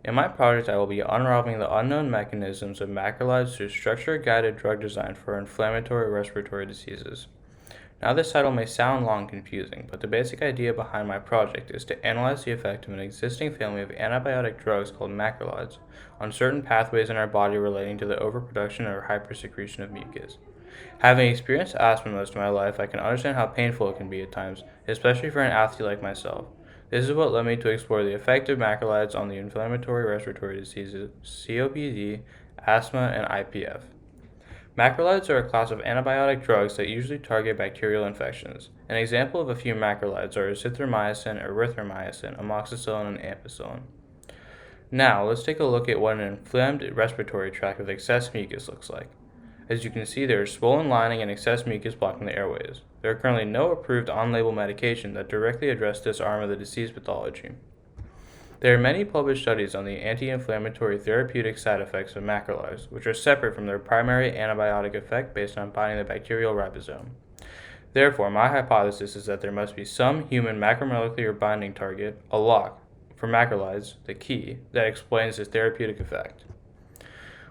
In my project, I will be unraveling the unknown mechanisms of macrolides through structure-guided drug design for inflammatory respiratory diseases. Now, this title may sound long and confusing, but the basic idea behind my project is to analyze the effect of an existing family of antibiotic drugs called macrolides on certain pathways in our body relating to the overproduction or hypersecretion of mucus. Having experienced asthma most of my life, I can understand how painful it can be at times, especially for an athlete like myself. This is what led me to explore the effect of macrolides on the inflammatory respiratory diseases COPD, asthma, and IPF. Macrolides are a class of antibiotic drugs that usually target bacterial infections. An example of a few macrolides are azithromycin, erythromycin, amoxicillin, and ampicillin. Now, let's take a look at what an inflamed respiratory tract with excess mucus looks like. As you can see, there is swollen lining and excess mucus blocking the airways. There are currently no approved on-label medication that directly address this arm of the disease pathology. There are many published studies on the anti-inflammatory therapeutic side effects of macrolides, which are separate from their primary antibiotic effect based on binding the bacterial ribosome. Therefore, my hypothesis is that there must be some human macromolecular binding target, a lock, for macrolides, the key, that explains this therapeutic effect.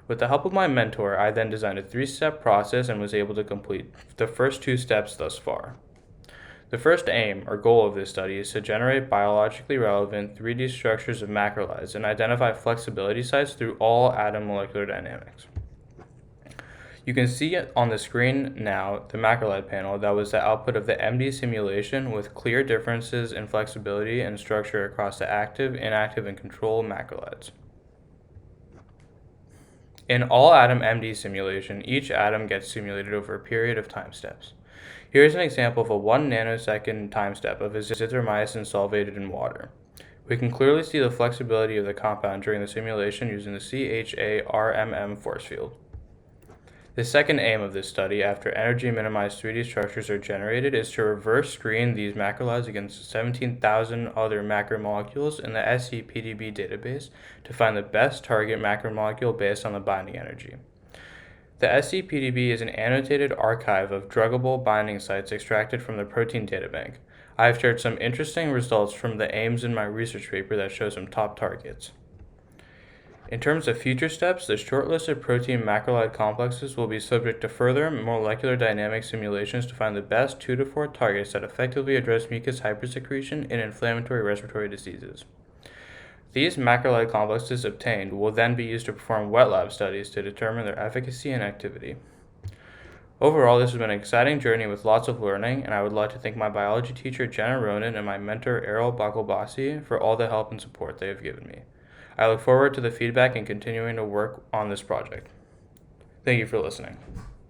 With the help of my mentor, I then designed a 3-step process and was able to complete the first 2 steps thus far. The first aim, or goal of this study, is to generate biologically relevant 3D structures of macrolides and identify flexibility sites through all atom molecular dynamics. You can see on the screen now the macrolide panel that was the output of the MD simulation with clear differences in flexibility and structure across the active, inactive, and control macrolides. In all atom MD simulation, each atom gets simulated over a period of time steps. Here is an example of a 1 nanosecond time step of azithromycin solvated in water. We can clearly see the flexibility of the compound during the simulation using the CHA-RMM force field. The second aim of this study, after energy-minimized 3D structures are generated, is to reverse screen these macrolides against 17,000 other macromolecules in the SCPDB database to find the best target macromolecule based on the binding energy. The SCPDB is an annotated archive of druggable binding sites extracted from the protein databank. I have shared some interesting results from the aims in my research paper that show some top targets. In terms of future steps, the shortlisted protein macrolide complexes will be subject to further molecular dynamic simulations to find the best 2 to 4 targets that effectively address mucus hypersecretion in inflammatory respiratory diseases. These macrolide complexes obtained will then be used to perform wet lab studies to determine their efficacy and activity. Overall, this has been an exciting journey with lots of learning, and I would like to thank my biology teacher Jenna Ronan and my mentor Errol Bakalbasi for all the help and support they have given me. I look forward to the feedback and continuing to work on this project. Thank you for listening.